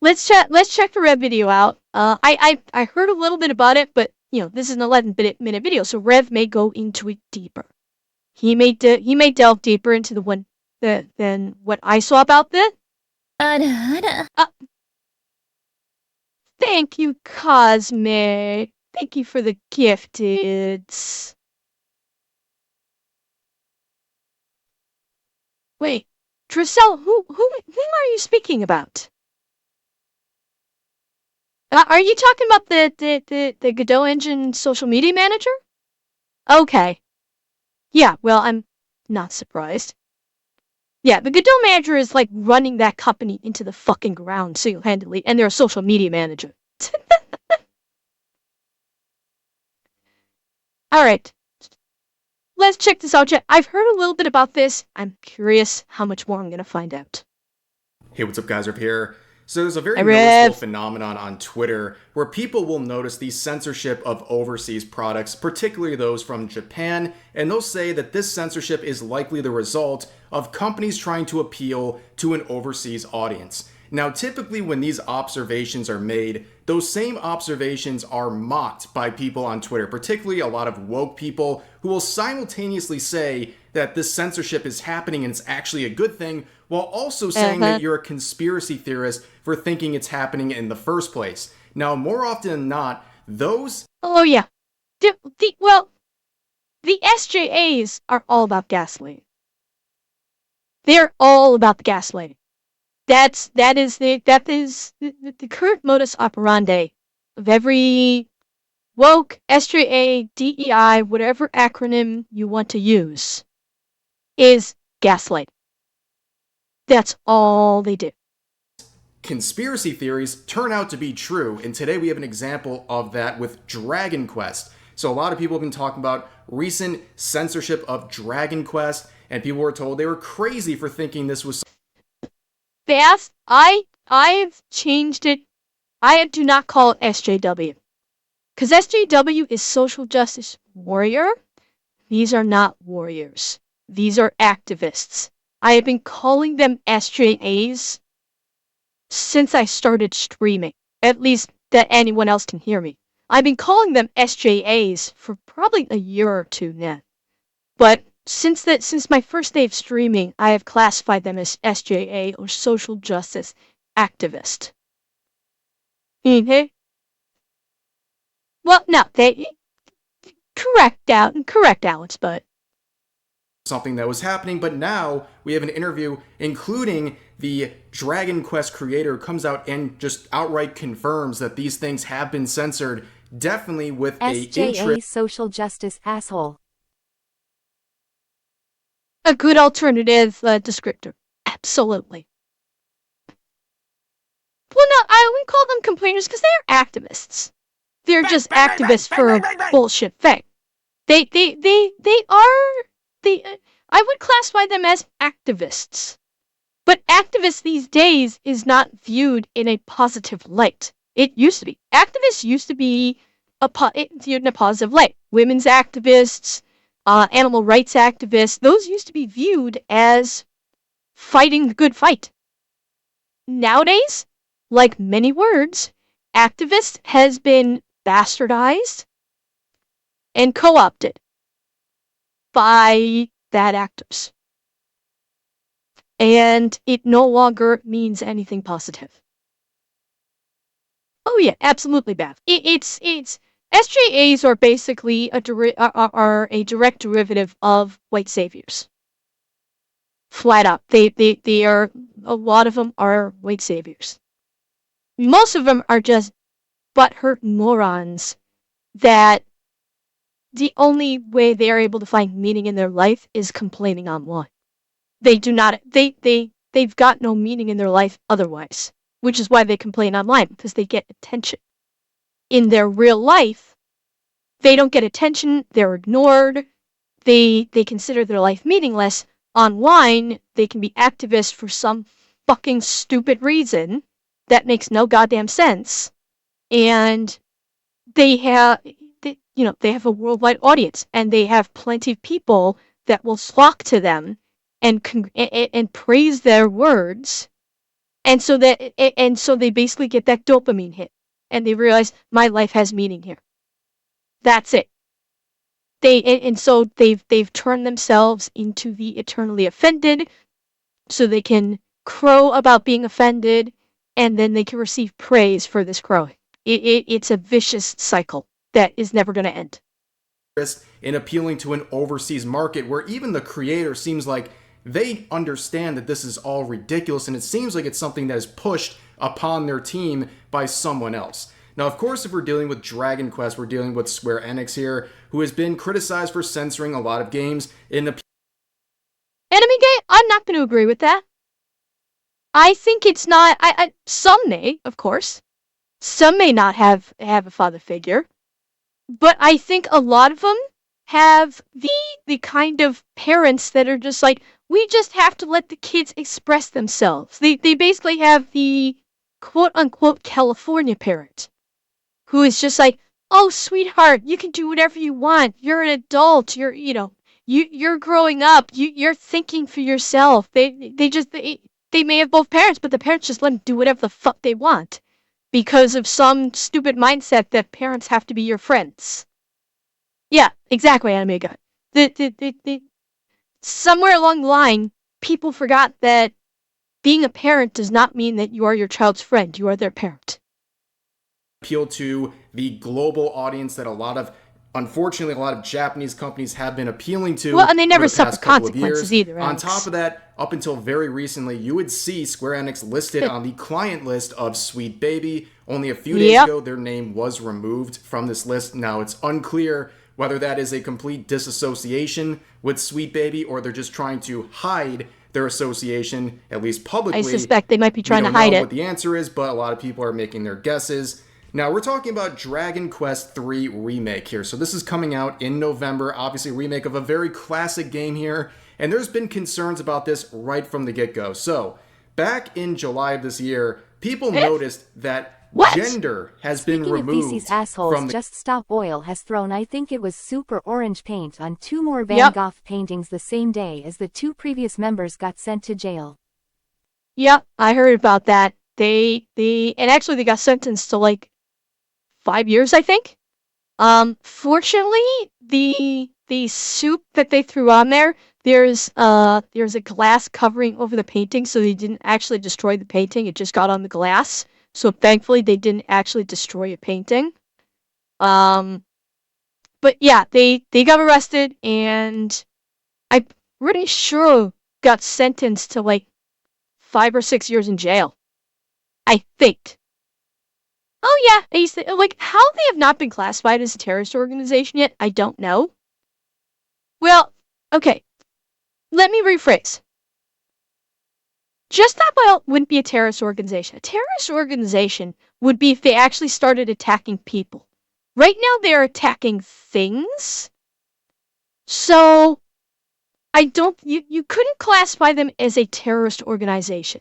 Let's check the Rev video out. I heard a little bit about it, but this is an 11-minute video, so Rev may go into it deeper. He may delve deeper into than what I saw about this. Thank you, Cosme. Thank you for the gifteds. Wait, Drissel, whom are you speaking about? Are you talking about the Godot Engine social media manager? Okay. Yeah, well, I'm not surprised. Yeah, the Godot manager is like running that company into the fucking ground single-handedly, and they're a social media manager. Alright. Let's check this out, chat. I've heard a little bit about this. I'm curious how much more I'm gonna find out. Hey, what's up, guys? Rip here. So there's a very noticeable phenomenon on Twitter where people will notice the censorship of overseas products, particularly those from Japan, and they'll say that this censorship is likely the result of companies trying to appeal to an overseas audience. Now, typically when these observations are made, those same observations are mocked by people on Twitter, particularly a lot of woke people who will simultaneously say that this censorship is happening and it's actually a good thing, while also saying that you're a conspiracy theorist for thinking it's happening in the first place. Now, more often than not, those... Oh, yeah. The SJAs are all about gaslighting. They're all about the gaslighting. That is the current modus operandi of every woke, SJA, DEI, whatever acronym you want to use, is gaslight. That's all they do. Conspiracy theories turn out to be true, and today we have an example of that with Dragon Quest. So a lot of people have been talking about recent censorship of Dragon Quest, and people were told they were crazy for thinking this was... Fast, I've changed it. I do not call it SJW. Because SJW is social justice warrior. These are not warriors. These are activists. I have been calling them SJAs since I started streaming. At least that anyone else can hear me. I've been calling them SJAs for probably a year or two now. But since my first day of streaming, I have classified them as SJA, or social justice activist. Well, no, they correct Alex, but something that was happening, but now we have an interview including the Dragon Quest creator who comes out and just outright confirms that these things have been censored, definitely with SJA social justice asshole. A good alternative descriptor. Absolutely. Well, no, I wouldn't call them complainers because they're activists. They're just activists for a bullshit thing. I would classify them as activists. But activists these days is not viewed in a positive light. It used to be. Activists used to be viewed in a positive light. Women's activists, animal rights activists, those used to be viewed as fighting the good fight. Nowadays, like many words, activist has been bastardized and co-opted by bad actors. And it no longer means anything positive. Oh yeah, absolutely, Beth. It's SJAs are basically a direct derivative of white saviors. Flat out, they are, a lot of them are white saviors. Most of them are just butthurt morons that the only way they are able to find meaning in their life is complaining online. They do not, they've got no meaning in their life otherwise, which is why they complain online, because they get attention. In their real life, they don't get attention, they're ignored, they consider their life meaningless. Online, they can be activists for some fucking stupid reason that makes no goddamn sense, and they have a worldwide audience, and they have plenty of people that will flock to them and praise their words And so they basically get that dopamine hit, and they realize my life has meaning here. That's it. So they've turned themselves into the eternally offended, so they can crow about being offended, and then they can receive praise for this crowing. It's a vicious cycle that is never going to end. In appealing to an overseas market where even the creator seems like they understand that this is all ridiculous, and it seems like it's something that is pushed upon their team by someone else. Now, of course, if we're dealing with Dragon Quest, we're dealing with Square Enix here, who has been criticized for censoring a lot of games in the Enemy game? I'm not going to agree with that. I think it's not. Some may, of course. Some may not have a father figure, but I think a lot of them have the kind of parents that are just like, we just have to let the kids express themselves. They basically have the quote unquote California parent who is just like, oh sweetheart, you can do whatever you want. You're an adult. You're growing up. You're thinking for yourself. They may have both parents, but the parents just let them do whatever the fuck they want because of some stupid mindset that parents have to be your friends. Yeah, exactly, Anime God. Somewhere along the line, people forgot that being a parent does not mean that you are your child's friend. You are their parent. Appeal to the global audience that unfortunately, a lot of Japanese companies have been appealing to. Well, and they never over the suffer past couple consequences of years. either. On Alex. top of that, up until very recently, you would see Square Enix listed on the client list of Sweet Baby. Only a few days ago, their name was removed from this list. Now, it's unclear whether that is a complete disassociation with Sweet Baby or they're just trying to hide their association, at least publicly. I suspect they might be trying to hide it. We don't know what the answer is, but a lot of people are making their guesses. Now, we're talking about Dragon Quest III Remake here. So this is coming out in November, obviously a remake of a very classic game here, and there's been concerns about this right from the get-go. So, back in July of this year, people noticed that gender has been removed these assholes, from the... Just Stop Oil has thrown, I think it was super orange paint on 2 more Van Gogh paintings the same day as the 2 previous members got sent to jail. Yep, I heard about that. And actually they got sentenced to like 5 years, I think. Fortunately, the soup that they threw on there's a glass covering over the painting, so they didn't actually destroy the painting. It just got on the glass. So thankfully, they didn't actually destroy a painting. But yeah, they got arrested, and I'm pretty sure got sentenced to like 5 or 6 years in jail. I think. Oh yeah, like how they have not been classified as a terrorist organization yet, I don't know. Well, okay. Let me rephrase. Just Stop Oil wouldn't be a terrorist organization. A terrorist organization would be if they actually started attacking people. Right now, they're attacking things. So, you couldn't classify them as a terrorist organization.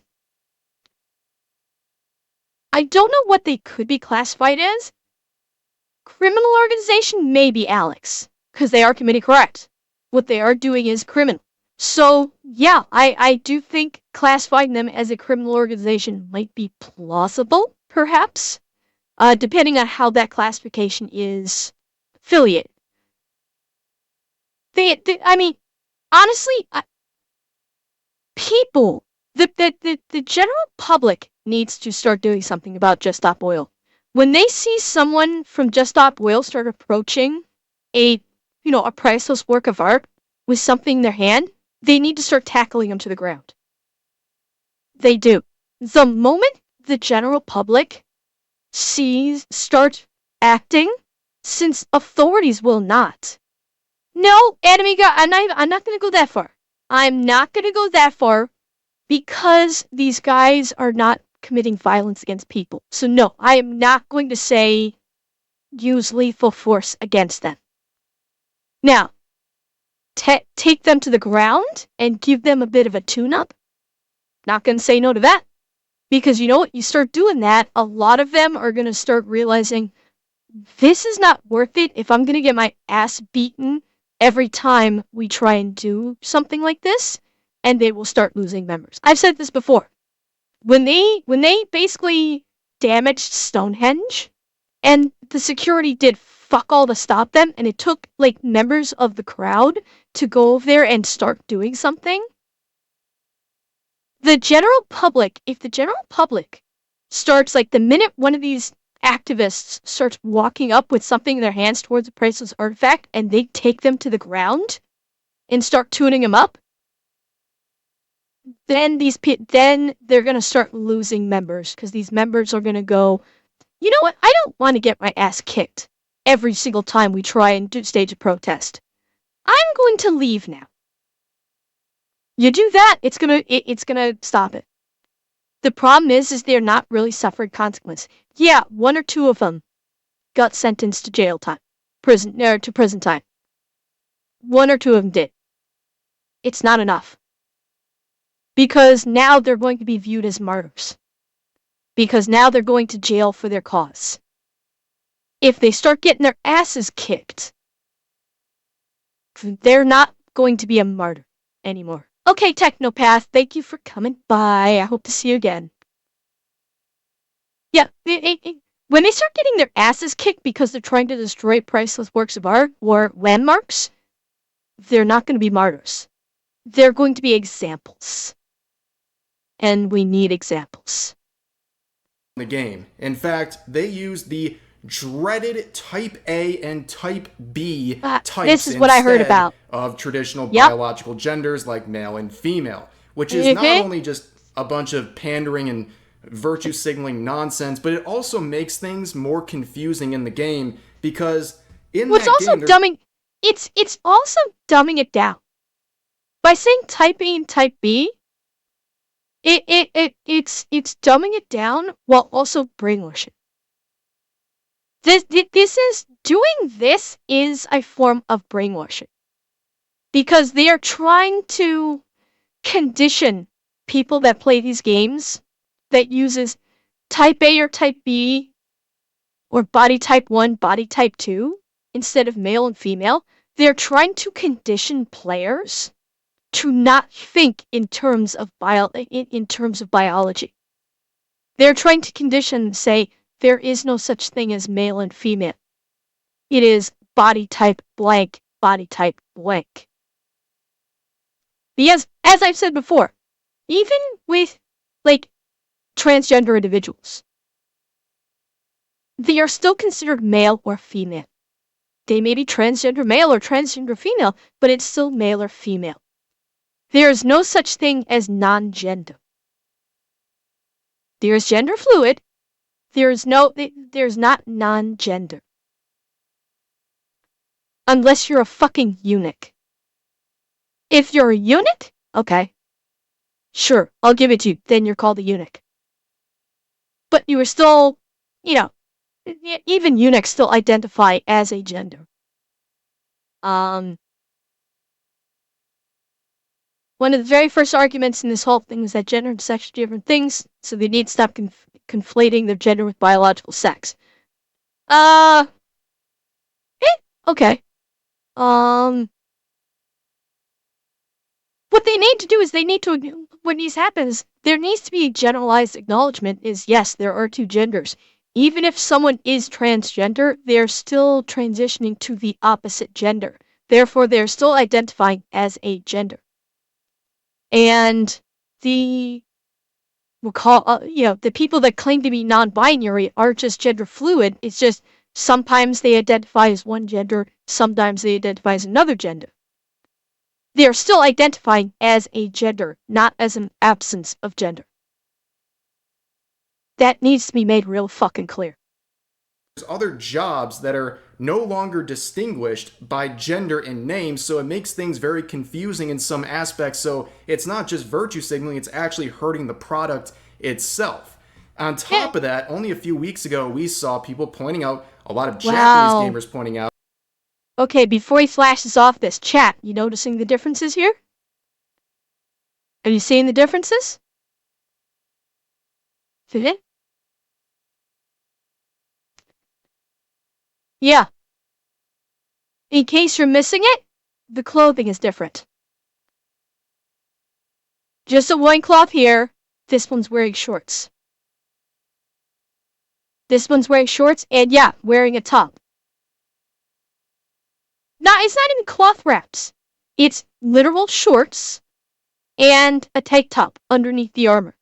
I don't know what they could be classified as. Criminal organization, maybe, Alex. Because they are committing crimes. What they are doing is criminal. So, yeah, I do think classifying them as a criminal organization might be plausible, perhaps, depending on how that classification is affiliated. I mean, honestly, people, the general public needs to start doing something about Just Stop Oil. When they see someone from Just Stop Oil start approaching a priceless work of art with something in their hand, they need to start tackling them to the ground. They do. The moment the general public start acting, since authorities will not. No, enemy God, I'm not going to go that far. I'm not going to go that far because these guys are not committing violence against people. So no, I am not going to say use lethal force against them. Now, take them to the ground and give them a bit of a tune-up. Not going to say no to that. Because you know what? You start doing that, a lot of them are going to start realizing this is not worth it if I'm going to get my ass beaten every time we try and do something like this, and they will start losing members. I've said this before. when they basically damaged Stonehenge, and the security did fuck all to stop them, and it took like members of the crowd to go over there and start doing something. The general public, if the general public starts, like, the minute one of these activists starts walking up with something in their hands towards a priceless artifact, and they take them to the ground and start tuning them up, then then they're gonna start losing members, because these members are gonna go, you know what? I don't want to get my ass kicked every single time we try and stage a protest. I'm going to leave now. You do that, it's gonna stop it. The problem is they're not really suffering consequence. Yeah, one or two of them got sentenced to jail time, prison time. One or two of them did. It's not enough. Because now they're going to be viewed as martyrs. Because now they're going to jail for their cause. If they start getting their asses kicked, they're not going to be a martyr anymore. Okay, Technopath, thank you for coming by. I hope to see you again. Yeah, when they start getting their asses kicked because they're trying to destroy priceless works of art or landmarks, they're not going to be martyrs. They're going to be examples. And we need examples. The game. In fact, they use the dreaded Type A and Type B types this is what I heard about. Of traditional biological genders like male and female, which is not only just a bunch of pandering and virtue signaling nonsense, but it also makes things more confusing in the game, because in that game it's also dumbing it down. By saying Type A and Type B, it's dumbing it down while also brainwashing. This is a form of brainwashing. Because they are trying to condition people that play these games that uses Type A or Type B or body type 1, body type 2 instead of male and female. They're trying to condition players to not think in terms of biology. They're trying to condition, say, there is no such thing as male and female. It is body type blank, body type blank. Because, as I've said before, even with, like, transgender individuals, they are still considered male or female. They may be transgender male or transgender female, but it's still male or female. There is no such thing as non-gender. There is gender fluid. There's not non-gender. Unless you're a fucking eunuch. If you're a eunuch, okay. Sure, I'll give it to you. Then you're called a eunuch. But you are still, even eunuchs still identify as a gender. One of the very first arguments in this whole thing is that gender and sex are different things, so they need to stop conflating their gender with biological sex. Okay. What they need to do is when this happens, there needs to be a generalized acknowledgement is, yes, there are two genders. Even if someone is transgender, they're still transitioning to the opposite gender. Therefore, they're still identifying as a gender. And the people that claim to be non-binary are just gender fluid. It's just sometimes they identify as one gender, sometimes they identify as another gender. They are still identifying as a gender, not as an absence of gender. That needs to be made real fucking clear. There's other jobs that are no longer distinguished by gender and name, so it makes things very confusing in some aspects. So it's not just virtue signaling, it's actually hurting the product itself. On top of that, only a few weeks ago, we saw people pointing out, a lot of Japanese gamers pointing out. Okay, before he flashes off this chat, you noticing the differences here? Have you seen the differences? Yeah. In case you're missing it, the clothing is different. Just a loincloth here. this one's wearing shorts. This one's wearing shorts and yeah, wearing a top. No, it's not even cloth wraps. It's literal shorts and a tank top underneath the armor.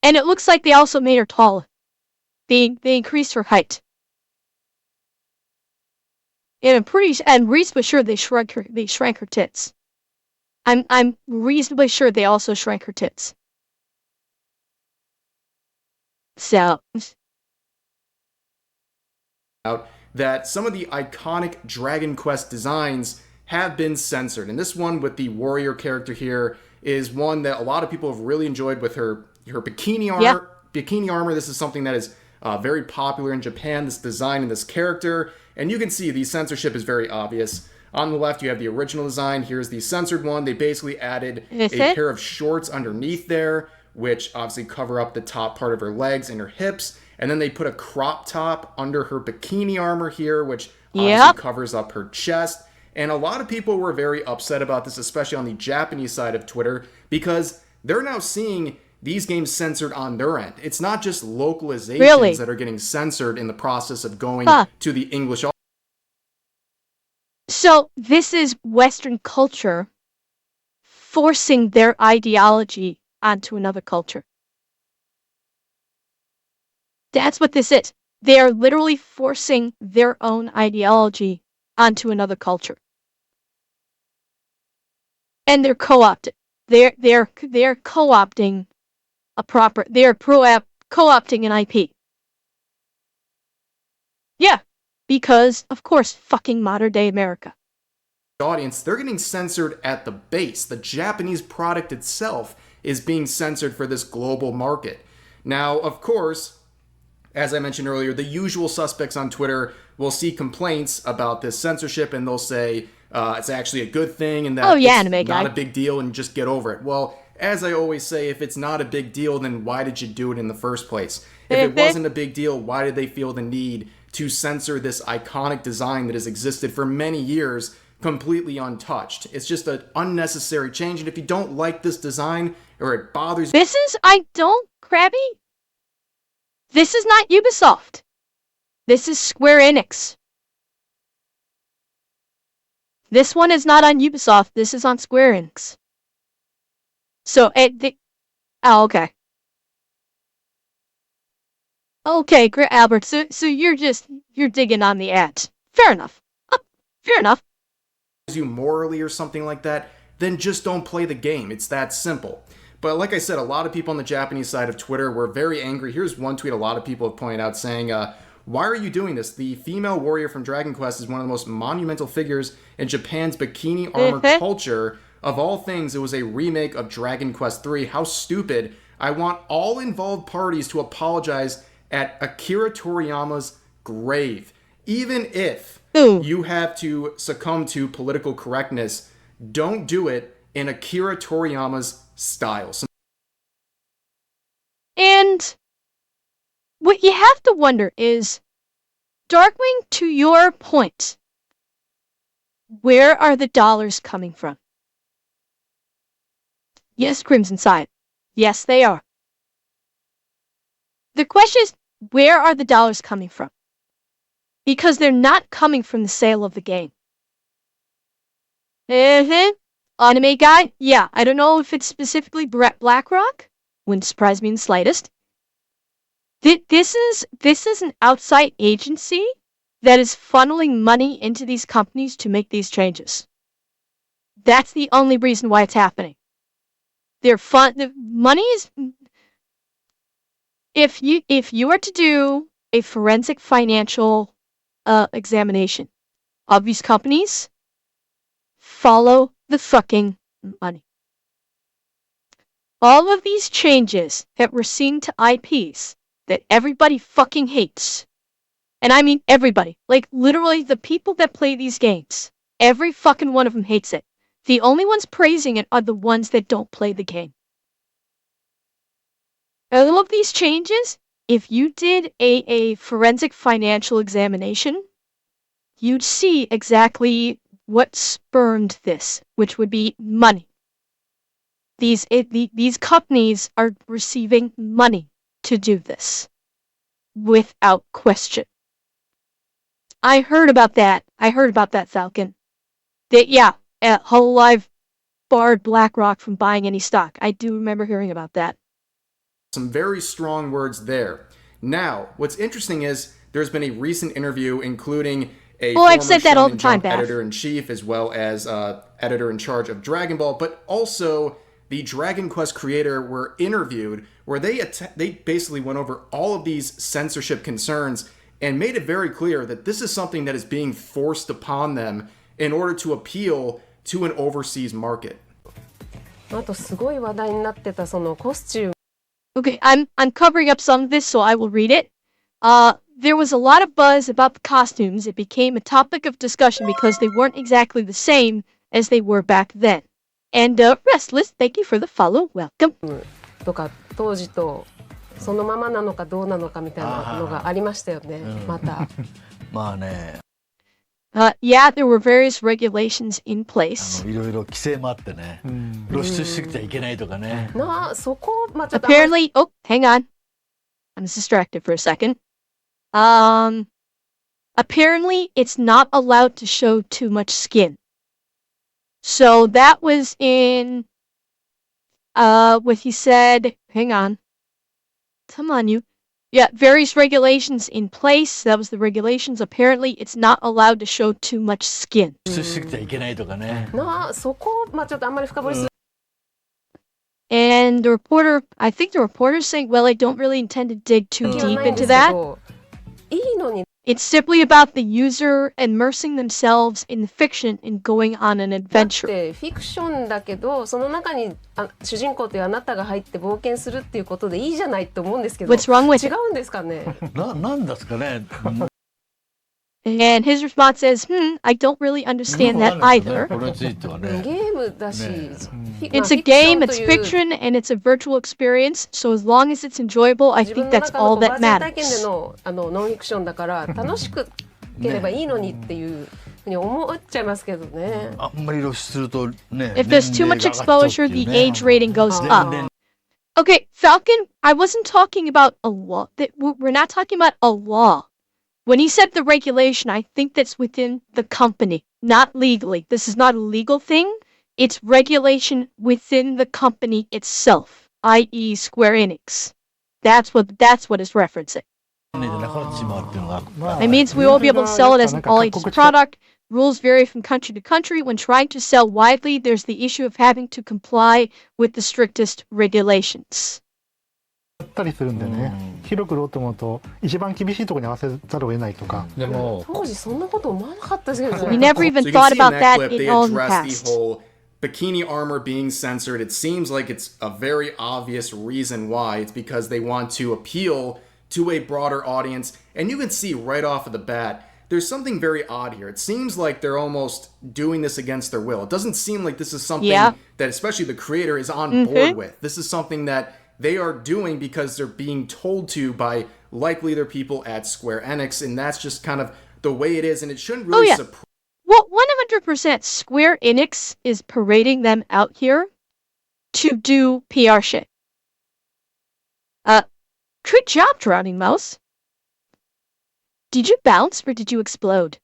And it looks like they also made her taller. They increased her height. And I'm reasonably sure they shrank her tits. I'm reasonably sure they also shrank her tits. So out that some of the iconic Dragon Quest designs have been censored. And this one with the warrior character here is one that a lot of people have really enjoyed with her bikini armor. Yeah. Bikini armor, this is something that is very popular in Japan, this design and this character. And you can see the censorship is very obvious. On the left, you have the original design. Here's the censored one. They basically added a pair of shorts underneath there, which obviously cover up the top part of her legs and her hips. And then they put a crop top under her bikini armor here, which obviously covers up her chest. And a lot of people were very upset about this, especially on the Japanese side of Twitter, because they're now seeing these games censored on their end. It's not just localizations that are getting censored in the process of going to the English. So this is Western culture forcing their ideology onto another culture. That's what this is. They are literally forcing their own ideology onto another culture. And they're co-opted. They're co-opting co-opting an IP. Yeah, because of course fucking modern day America. Audience, they're getting censored at the base. The Japanese product itself is being censored for this global market. Now, of course, as I mentioned earlier, the usual suspects on Twitter will see complaints about this censorship and they'll say it's actually a good thing and that it's not a big deal and just get over it. Well, as I always say, if it's not a big deal, then why did you do it in the first place? If it wasn't a big deal, why did they feel the need to censor this iconic design that has existed for many years completely untouched? It's just an unnecessary change, and if you don't like this design or it bothers you... Krabby? This is not Ubisoft. This is Square Enix. This one is not on Ubisoft, this is on Square Enix. So, oh, okay. Okay, great, Albert. So you're digging on the ads. Fair enough. Fair enough. You morally or something like that, then just don't play the game. It's that simple. But like I said, a lot of people on the Japanese side of Twitter were very angry. Here's one tweet a lot of people have pointed out saying, why are you doing this? The female warrior from Dragon Quest is one of the most monumental figures in Japan's bikini armor culture. Of all things, it was a remake of Dragon Quest III. How stupid. I want all involved parties to apologize at Akira Toriyama's grave. Even if you have to succumb to political correctness, don't do it in Akira Toriyama's style. And what you have to wonder is, Darkwing, to your point, where are the dollars coming from? Yes, Crimson Side. Yes, they are. The question is, where are the dollars coming from? Because they're not coming from the sale of the game. Anime guy? Yeah, I don't know if it's specifically BlackRock. Wouldn't surprise me in the slightest. This is an outside agency that is funneling money into these companies to make these changes. That's the only reason why it's happening. The money is... If you are to do a forensic financial examination of these companies, follow the fucking money. All of these changes that we're seeing to IPs that everybody fucking hates, and I mean everybody, like literally the people that play these games, every fucking one of them hates it. The only ones praising it are the ones that don't play the game. All of these changes, if you did a forensic financial examination, you'd see exactly what spurned this, which would be money. these companies are receiving money to do this, without question. I heard about that. Falcon. Hololive barred BlackRock from buying any stock. I do remember hearing about that. Some very strong words there. Now, what's interesting is there's been a recent interview including a former I've said that all the time, editor-in-chief as well as editor-in-charge of Dragon Ball, but also the Dragon Quest creator were interviewed where they basically went over all of these censorship concerns and made it very clear that this is something that is being forced upon them in order to appeal to an overseas market. あとすごい話題になってたそのコスチューム Okay, I'm covering up some of this, so I will read it. There was a lot of buzz about the costumes. It became a topic of discussion because they weren't exactly the same as they were back then. And Restless, thank you for the follow. Welcome. とか当時とそのままなのかどうなのかみたいなのがありましたよね。また。まあね。Yeah, there were various regulations in place. いろいろ規制もあってね。露出してきちゃいけないとかね。そこまあちょっと Apparently, hang on. I was distracted for a second. Apparently, it's not allowed to show too much skin. So that was in, what he said, hang on. Come on, you. Yeah, various regulations in place. That was the regulations. Apparently, it's not allowed to show too much skin. 露出してきちゃいけないとかね。そこまあちょっとあんまり深掘りする And I think the reporter's saying, well, I don't really intend to dig too deep into that. いいのに It's simply about the user immersing themselves in the fiction and going on an だっ adventure. てフィクションだけどその中に主人公というあなたが入って冒険するっていうことでいいじゃないと思うんですけど What's wrong with 違 it? うんですかねなんですかね。 And his response is, I don't really understand that either. これについてはね。ゲームだし、It's a game, it's fiction, and it's a virtual experience. So as long as it's enjoyable, I 自分 think の that's 中の all バ that ーチャル体験で matters. のノンフィクションだから楽しくければいいのにっていうふうに思っちゃいますけどね。あんまり露出するとね。 If there's too much 年齢が上がっちゃ exposure, うっていう the ね age rating goes 年 up. 齢 Okay, Falcon, I wasn't talking about a law. We're not talking about a law. When he said the regulation, I think that's within the company, not legally. This is not a legal thing. It's regulation within the company itself, i.e. Square Enix. That's what it's referencing. じゃなくなってしまうっていうのが。 It means we won't be able to sell it as an all-ages product. Rules vary from country to country. When trying to sell widely, there's the issue of having to comply with the strictest regulations. ったりするんでね、広く売ろうと思うと一番厳しいところに合わせざるを得ないとか。でも当時そんなこと思わなかったですけど We ね。 never even So you thought can see in about that that clip, in they all the address the past. whole bikini armor being censored. It seems like it's a very obvious reason why. It's because they want to appeal to a broader audience. And you can see right off of the bat, there's something very odd here. It seems like they're almost doing this against their will. It doesn't seem like this is something that especially the creator is on board with. This is something that they are doing because they're being told to by likely their people at Square Enix, and that's just kind of the way it is, and it shouldn't really surprise. Well, 100% Square Enix is parading them out here to do PR shit. Good job, Drowning Mouse. Did you bounce or did you explode?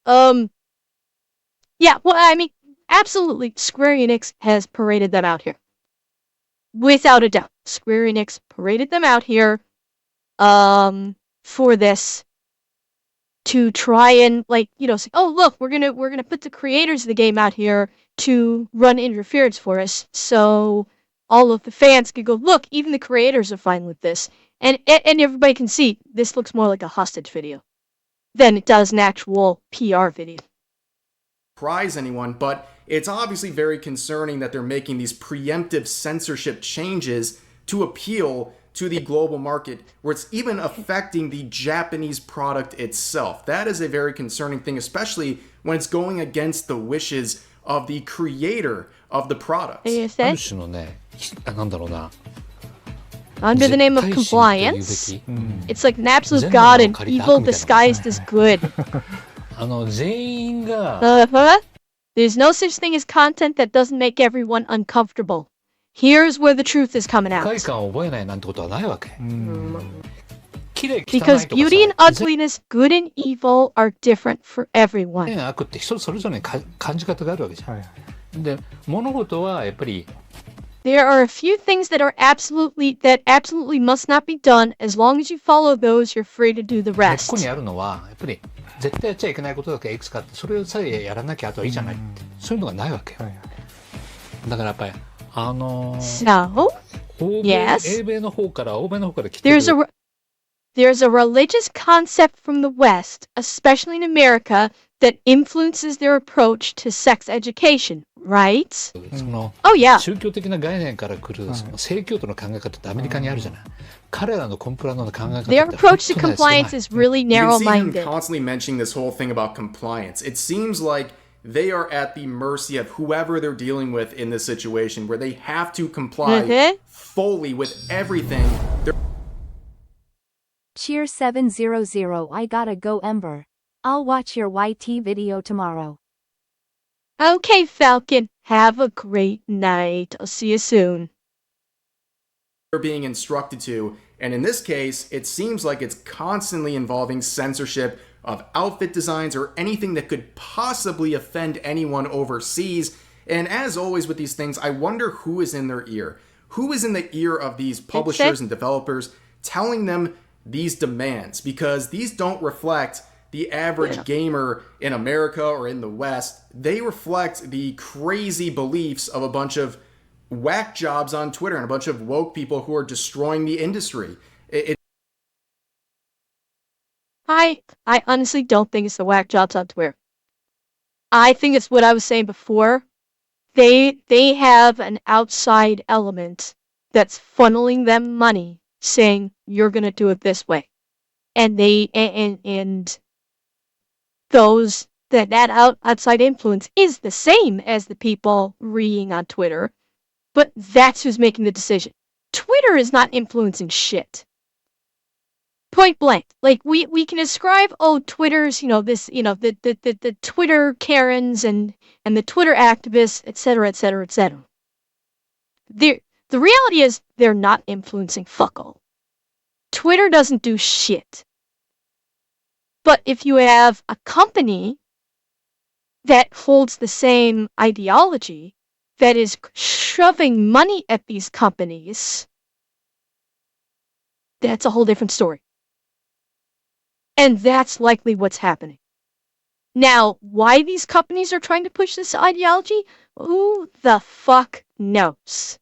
Yeah, well, I mean, absolutely, Square Enix has paraded them out here. Without a doubt, Square Enix paraded them out here, for this, to try and, like, you know, say, oh, look, we're gonna put the creators of the game out here to run interference for us, so all of the fans can go, look, even the creators are fine with this, and everybody can see this looks more like a hostage video than it does an actual PR video. Surprise anyone, but it's obviously very concerning that they're making these preemptive censorship changes to appeal to the global market, where it's even affecting the Japanese product itself. That is a very concerning thing, especially when it's going against the wishes of the creator of the product. ある種のね、なんだろうな。 Under the name of compliance, it's like an absolute god and evil disguised as good. 全員が Uh-huh. There's no such thing as content that doesn't make everyone uncomfortable. Here's where the truth is coming 不 out. 快感を覚えないなんてことはないわけ。綺麗汚い Because とか beauty and さ、 ugliness, good and evil are different for 善 everyone. 悪って人それぞれに感じ方があるわけじゃん。はいはい。で、物事はやっぱり There are a few things that absolutely must not be done. As long as you follow those, you're free to do the 根っこに rest. あるのはやっぱり絶対やっちゃいけないことだけいくつかあって、それさえやらなきゃあとはいいじゃないって、そういうのがないわけよ。はいはい。だからやっぱりSo, 欧米 Yes. 欧米の方から来てる there's a religious concept from the West, especially in America, that influences their approach to sex education, right? その Oh yeah. 宗教的な概念から来るその正教徒の考え方ってアメリカにあるじゃない。彼らのコンプラの考え方って Their 本 approach to 当に狭い compliance is really You can see him narrow-minded. constantly mentioning this whole thing about compliance. It seems like they are at the mercy of whoever they're dealing with in this situation, where they have to comply Mhm. fully with everything. Cheer 700 I gotta go Ember. I'll watch your YT video tomorrow. Okay, Falcon. Have a great night. I'll see you soon. They're being instructed to, and in this case, it seems like it's constantly involving censorship of outfit designs or anything that could possibly offend anyone overseas. And as always with these things, I wonder who is in their ear. Who is in the ear of these publishers and developers telling them these demands? Because these don't reflect the average gamer in America or in the West. They reflect the crazy beliefs of a bunch of whack jobs on Twitter and a bunch of woke people who are destroying the industry. I honestly don't think it's the whack jobs on Twitter. I think it's what I was saying before. They have an outside element that's funneling them money, saying you're gonna do it this way, and those that outside influence is the same as the people reading on Twitter, but that's who's making the decision. Twitter is not influencing shit. Point blank. Like we can ascribe Twitter's, the Twitter Karens and the Twitter activists, etc., etc., etc. The reality is they're not influencing fuck all. Twitter doesn't do shit. But if you have a company that holds the same ideology, that is shoving money at these companies, that's a whole different story. And that's likely what's happening. Now, why these companies are trying to push this ideology? Who the fuck knows?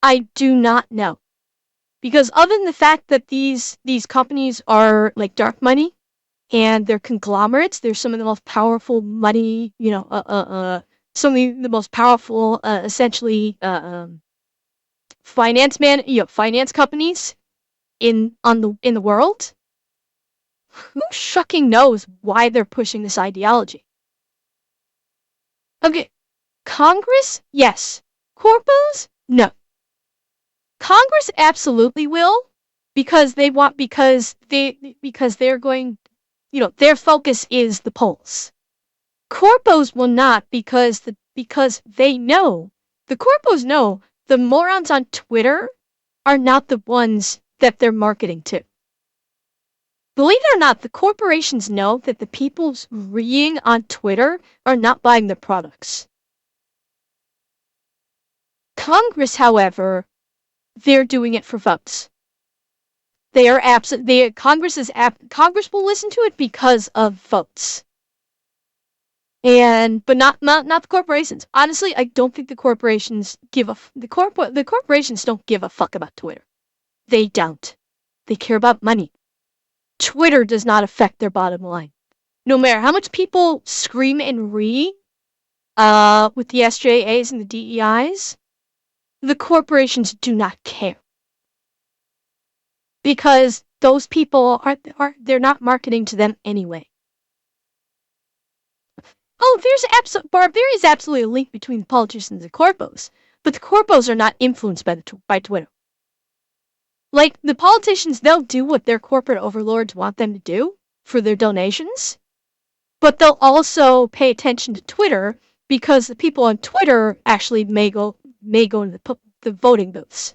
I do not know. Because other than the fact that these companies are like dark money and they're conglomerates, they're some of the most powerful money, some of the most powerful, essentially, finance companies in the world. Who shucking knows why they're pushing this ideology? Okay, Congress? Yes. Corpos? No. Congress absolutely will, because they're going, their focus is the polls. Corpos will not, because they know, the corpos know the morons on Twitter are not the ones that they're marketing to. Believe it or not, the corporations know that the people reading on Twitter are not buying their products. Congress, however, they're doing it for votes. Congress will listen to it because of votes. But not the corporations. Honestly, I don't think the corporations the corporations don't give a fuck about Twitter. They don't. They care about money. Twitter does not affect their bottom line. No matter how much people scream and read with the SJAs and the DEIs, the corporations do not care. Because those people they're not marketing to them anyway. Oh, there is absolutely a link between the politicians and the corpos, but the corpos are not influenced by Twitter. Like, the politicians, they'll do what their corporate overlords want them to do for their donations. But they'll also pay attention to Twitter because the people on Twitter actually may go into the voting booths.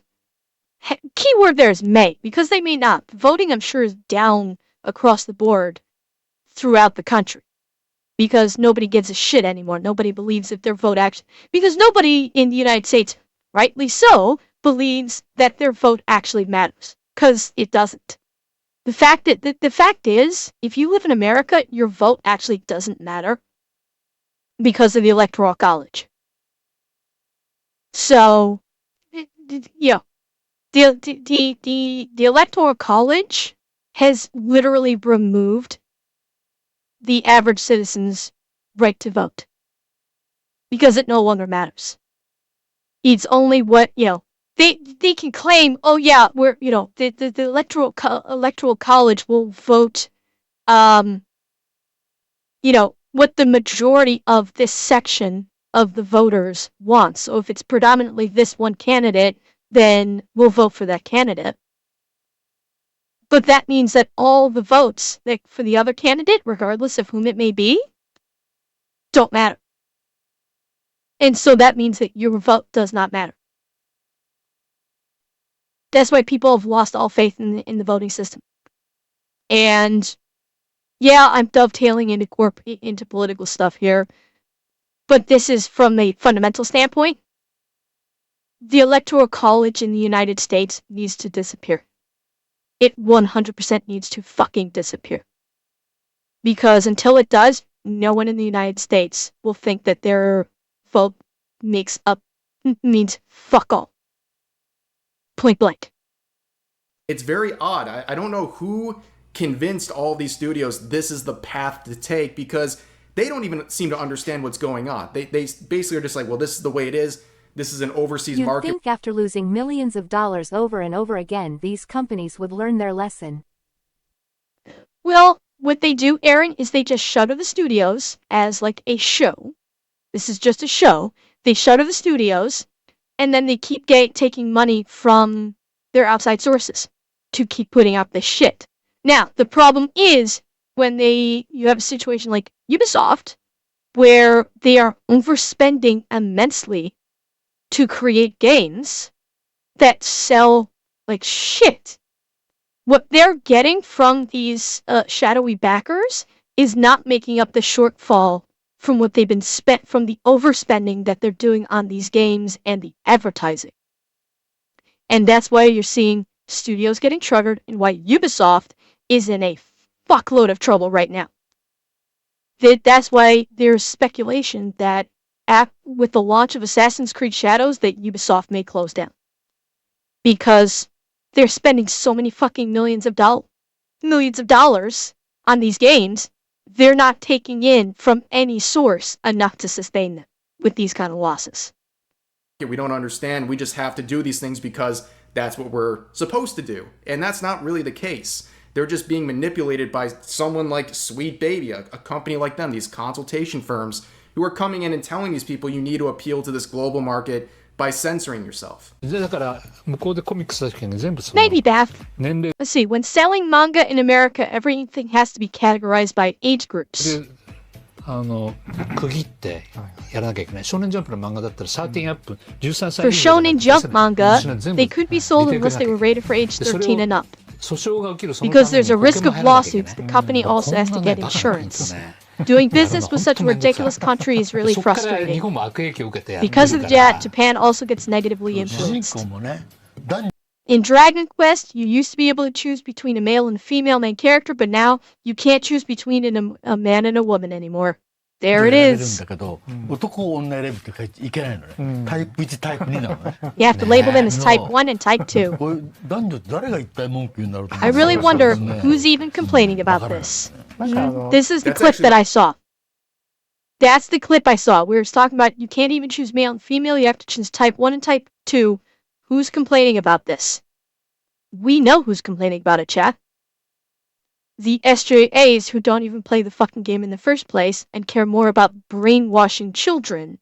Keyword there is may, because they may not. Voting, I'm sure, is down across the board throughout the country because nobody gives a shit anymore. Nobody believes if their vote actually, because nobody in the United States, rightly so, believes that their vote actually matters, because it doesn't. The fact is, if you live in America, your vote actually doesn't matter because of the Electoral College. So, yeah, the Electoral College has literally removed the average citizen's right to vote because it no longer matters. It's only what, they can claim, oh yeah, we're, the electoral college will vote, what the majority of this section of the voters wants. So if it's predominantly this one candidate, then we'll vote for that candidate. But that means that all the votes for the other candidate, regardless of whom it may be, don't matter. And so that means that your vote does not matter. That's why people have lost all faith in the voting system. And yeah, I'm dovetailing into political stuff here, but this is from a fundamental standpoint. The Electoral College in the United States needs to disappear. It 100% needs to fucking disappear. Because until it does, no one in the United States will think that their vote means fuck all. Point blank. It's very odd. I don't know who convinced all these studios this is the path to take, because they don't even seem to understand what's going on. They basically are just like, well, this is the way it is. This is an overseas market. You'd think after losing millions of dollars over and over again, these companies would learn their lesson. Well, what they do, Aaron, is they just shutter the studios as like a show. This is just a show. They shutter the studios, and then they keep taking money from their outside sources to keep putting out this shit. Now, the problem is when you have a situation like Ubisoft, where they are overspending immensely to create games that sell like shit. What they're getting from these shadowy backers is not making up the shortfall from what they've been spent from the overspending that they're doing on these games and the advertising. And that's why you're seeing studios getting triggered and why Ubisoft is in a fuckload of trouble right now. That's why there's speculation that with the launch of Assassin's Creed Shadows that Ubisoft may close down. Because they're spending so many fucking millions of dollars on these games, they're not taking in from any source enough to sustain them with these kind of losses. We don't understand. We just have to do these things because that's what we're supposed to do. And that's not really the case. They're just being manipulated by someone like Sweet Baby, a company like them, these consultation firms who are coming in and telling these people you need to appeal to this global market by censoring yourself. だから向こうでコミックスだけね全部その Maybe, Beth. 年齢 Let's see. When selling manga in America, everything has to be categorized by age groups. で区切ってやらなきゃいけない少年ジャンプの漫画だったら13アップ13歳 For 以上 shonen じゃ jump ないと出せない manga, 全部 they could be sold unless they were rated for age でそれを 13 and up. 訴訟が起きるその Because ために there's a 保険 risk も of 入らなきゃいけ lawsuits, ない the company also has to こんな get ねバカなの insurance. ね Doing business with such a ridiculous country is really そっから日 frustrating. 本も悪影響を受けてやってる Because of か that, ら Japan also gets negatively 主人 influenced. 公もね男 In Dragon Quest, you used to be able to choose between a male and a female main character, but now you can't choose between a man and a woman anymore. There 女 it 選べるん is. だけど、男女選ぶって書いていけないのね、タイプ1タイプ2なのね You have to label them as type No. 1 and type 2. これ男女誰が一体文句言うんだろうと思 I って really wonder ね who's even complaining about this. なんか This is the That's clip actually- that I saw. That's the clip I saw. We were talking about you can't even choose male and female. You have to choose type 1 and type 2. Who's complaining about this? We know who's complaining about it, chat. The SJAs who don't even play the fucking game in the first place and care more about brainwashing children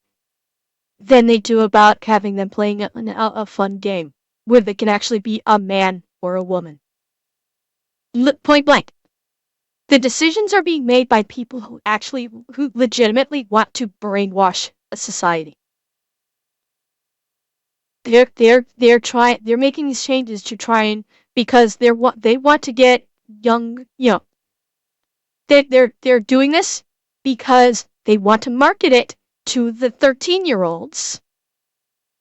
than they do about having them playing a fun game where they can actually be a man or a woman. Point blank. The decisions are being made by people who legitimately want to brainwash a society. They're making these changes to try and, because they want to get young, they're doing this because they want to market it to the 13-year-olds.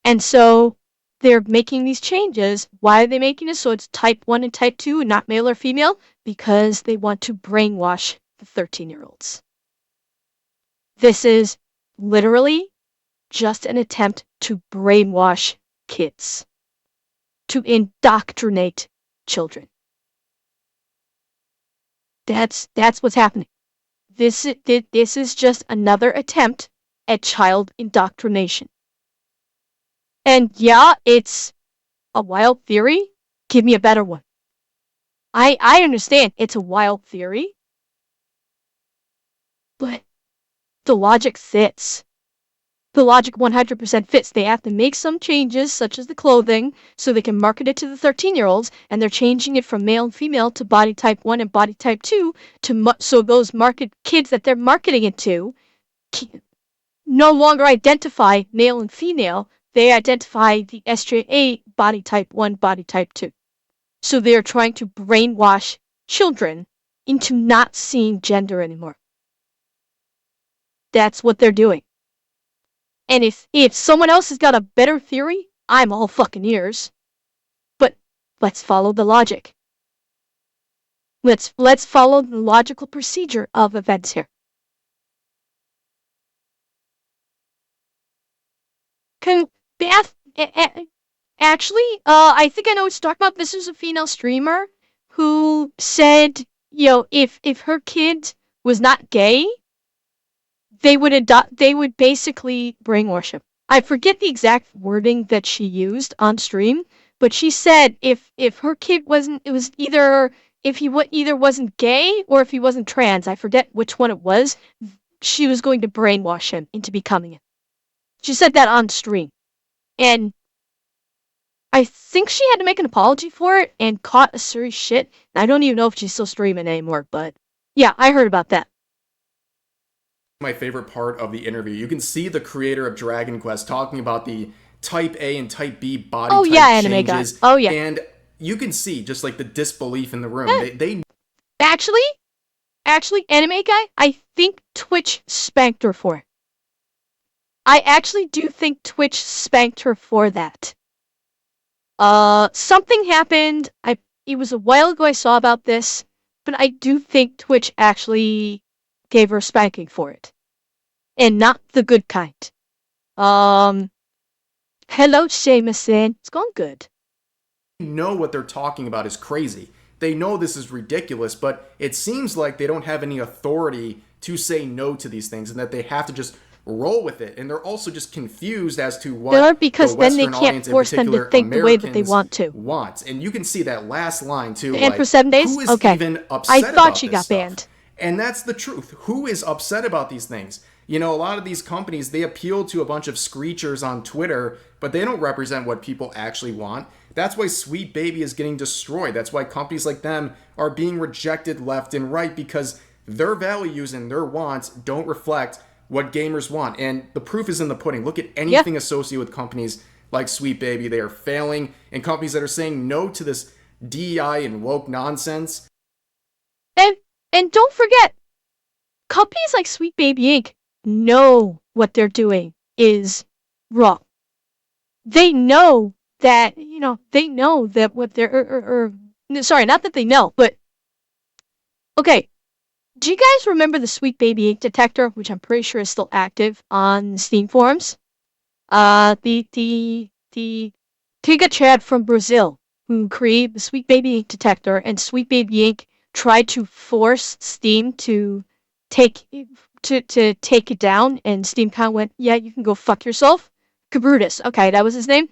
And so they're making these changes. Why are they making this so it's type 1 and type 2 and not male or female? Because they want to brainwash the 13-year-olds. This is literally just an attempt to brainwash kids, to indoctrinate children. That's what's happening. This is just another attempt at child indoctrination. And yeah, it's a wild theory. Give me a better one. I understand it's a wild theory, but the logic fits. The logic 100% fits. They have to make some changes, such as the clothing, so they can market it to the 13-year-olds, and they're changing it from male and female to body type 1 and body type 2, so those kids that they're marketing it to no longer identify male and female. They identify the SJA body type 1, body type 2. So they're trying to brainwash children into not seeing gender anymore. That's what they're doing. And if someone else has got a better theory, I'm all fucking ears. But let's follow the logic. Let's follow the logical procedure of events here. Actually, I think I know what you're talking about. This is a female streamer who said, if her kid was not gay, they would basically brainwash him. I forget the exact wording that she used on stream, but she said if her kid if he either wasn't gay or if he wasn't trans, I forget which one it was, she was going to brainwash him into becoming it. She said that on stream. And I think she had to make an apology for it and caught a serious shit. I don't even know if she's still streaming anymore, but yeah, I heard about that. My favorite part of the interview, you can see the creator of Dragon Quest talking about the type A and type B body type changes. Oh yeah. And you can see just like the disbelief in the room. Yeah. They actually, anime guy, I think Twitch spanked her for it. I actually do think Twitch spanked her for that. Something happened. It was a while ago I saw about this, but I do think Twitch actually gave her a spanking for it. And not the good kind. Hello, Seamus-san. It's going good. Know what they're talking about is crazy. They know this is ridiculous, but it seems like they don't have any authority to say no to these things and that they have to just roll with it. And they're also just confused as to what because the Western then they can't force them to think the way that they want to. And you can see that last line too. And for 7 days? Who is even upset I thought she about got banned. And that's the truth. Who is upset about these things? A lot of these companies, they appeal to a bunch of screechers on Twitter, but they don't represent what people actually want. That's why Sweet Baby is getting destroyed. That's why companies like them are being rejected left and right, because their values and their wants don't reflect what gamers want. And the proof is in the pudding. Look at anything associated with companies like Sweet Baby. They are failing. And companies that are saying no to this DEI and woke nonsense. And don't forget, companies like Sweet Baby Inc. know what they're doing is wrong. They know that, what they're, sorry, not that they know, but, okay, do you guys remember the Sweet Baby Inc. detector, which I'm pretty sure is still active on Steam forums? The Tiga Chad from Brazil, who created the Sweet Baby Inc. detector, and Sweet Baby Inc. tried to force Steam to take it down, and Steam kind of went, yeah, you can go fuck yourself. Cabrutus, okay, that was his name.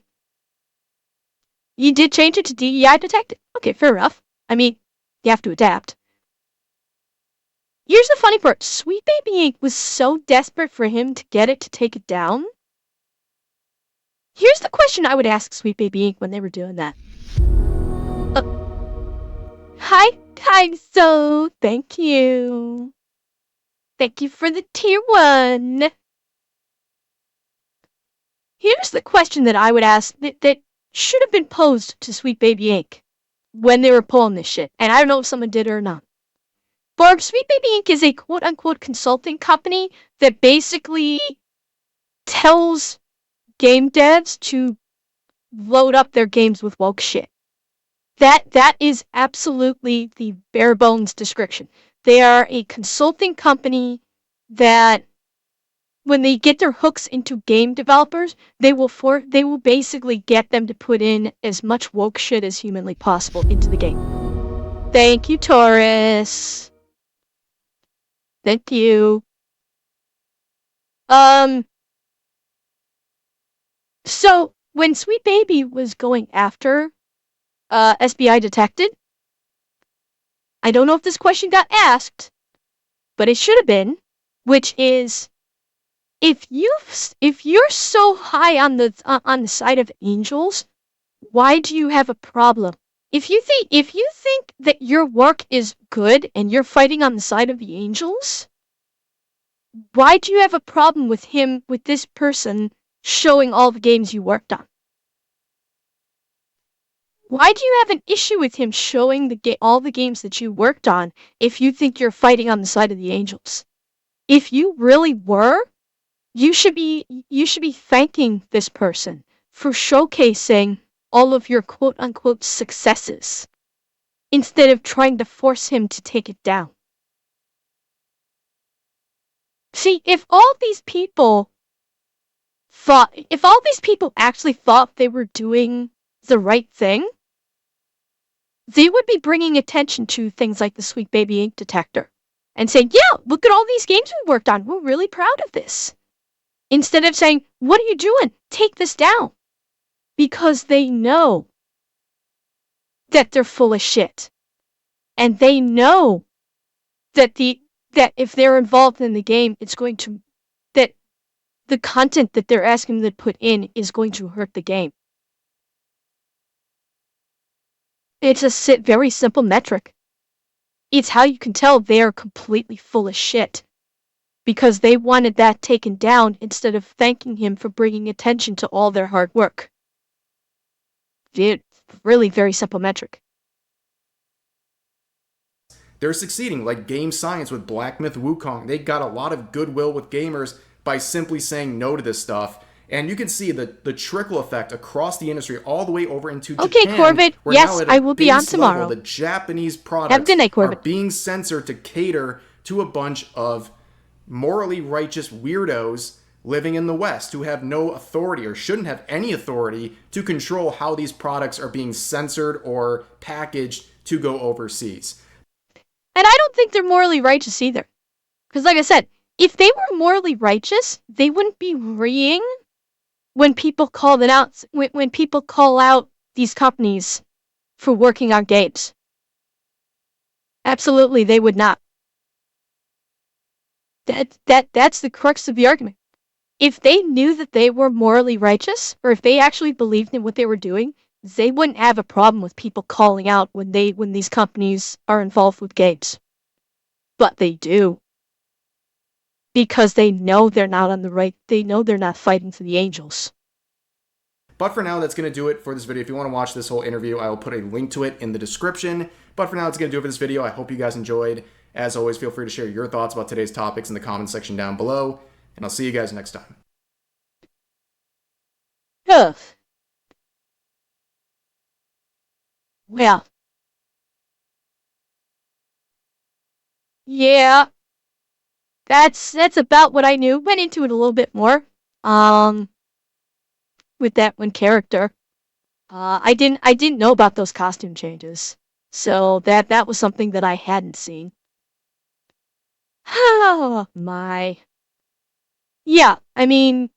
You did change it to DEI detected. Okay, fair enough. I mean, you have to adapt. Here's the funny part. Sweet Baby Inc. was so desperate for him to get it to take it down. Here's the question I would ask Sweet Baby Inc. when they were doing that. Hi, kind soul. Thank you. Thank you for the tier 1. Here's the question that I would ask that should have been posed to Sweet Baby Inc. when they were pulling this shit. And I don't know if someone did it or not. But Sweet Baby Inc. is a quote-unquote consulting company that basically tells game devs to load up their games with woke shit. That is absolutely the bare bones description. They are a consulting company that when they get their hooks into game developers, they will basically get them to put in as much woke shit as humanly possible into the game. Thank you, Taurus. Thank you. So when Sweet Baby was going after SBI Detected, I don't know if this question got asked, but it should have been, which is if you're so high on the side of angels, why do you have a problem? If you think that your work is good and you're fighting on the side of the angels, why do you have a problem with this person showing all the games you worked on? Why do you have an issue with him showing all the games that you worked on if you think you're fighting on the side of the angels? If you really were, you should be thanking this person for showcasing all of your quote-unquote successes instead of trying to force him to take it down. See, if all these people actually thought they were doing the right thing, they would be bringing attention to things like the Sweet Baby Ink detector and saying, yeah, look at all these games we worked on. We're really proud of this. Instead of saying, what are you doing? Take this down. Because they know that they're full of shit. And they know that if they're involved in the game, that the content that they're asking them to put in is going to hurt the game. It's a very simple metric. It's how you can tell they're completely full of shit. Because they wanted that taken down instead of thanking him for bringing attention to all their hard work. It's really very simple metric. They're succeeding, like Game Science with Black Myth Wukong. They got a lot of goodwill with gamers by simply saying no to this stuff. And you can see the trickle effect across the industry all the way over into Japan. Okay, Corbett. Yes, I will be on tomorrow. Level, the Japanese products are being censored to cater to a bunch of morally righteous weirdos living in the West who have no authority or shouldn't have any authority to control how these products are being censored or packaged to go overseas. And I don't think they're morally righteous either. Because like I said, if they were morally righteous, they wouldn't be worrying when people call when people call out these companies for working on games. Absolutely, they would not. That's the crux of the argument. If they knew that they were morally righteous, or if they actually believed in what they were doing, they wouldn't have a problem with people calling out when these companies are involved with games. But they do. Because they know they're not on the right, they know they're not fighting for the angels. But for now, that's going to do it for this video. If you want to watch this whole interview, I will put a link to it in the description. But for now, that's going to do it for this video. I hope you guys enjoyed. As always, feel free to share your thoughts about today's topics in the comment section down below. And I'll see you guys next time. Ugh. Well. Yeah. That's about what I knew. Went into it a little bit more. With that one character. I didn't know about those costume changes. So that was something that I hadn't seen. Oh my. Yeah, I mean,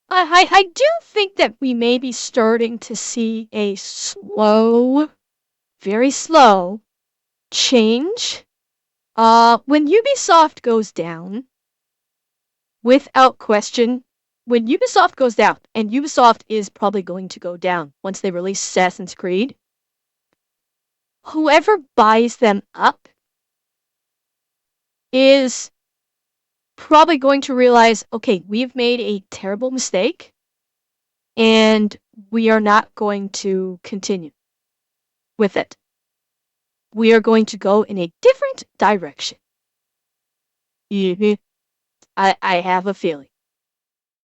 I do think that we may be starting to see a slow, very slow change. When Ubisoft goes down, without question, when Ubisoft goes down, and Ubisoft is probably going to go down once they release Assassin's Creed, whoever buys them up is probably going to realize, okay, we've made a terrible mistake and we are not going to continue with it. We are going to go in a different direction. I have a feeling.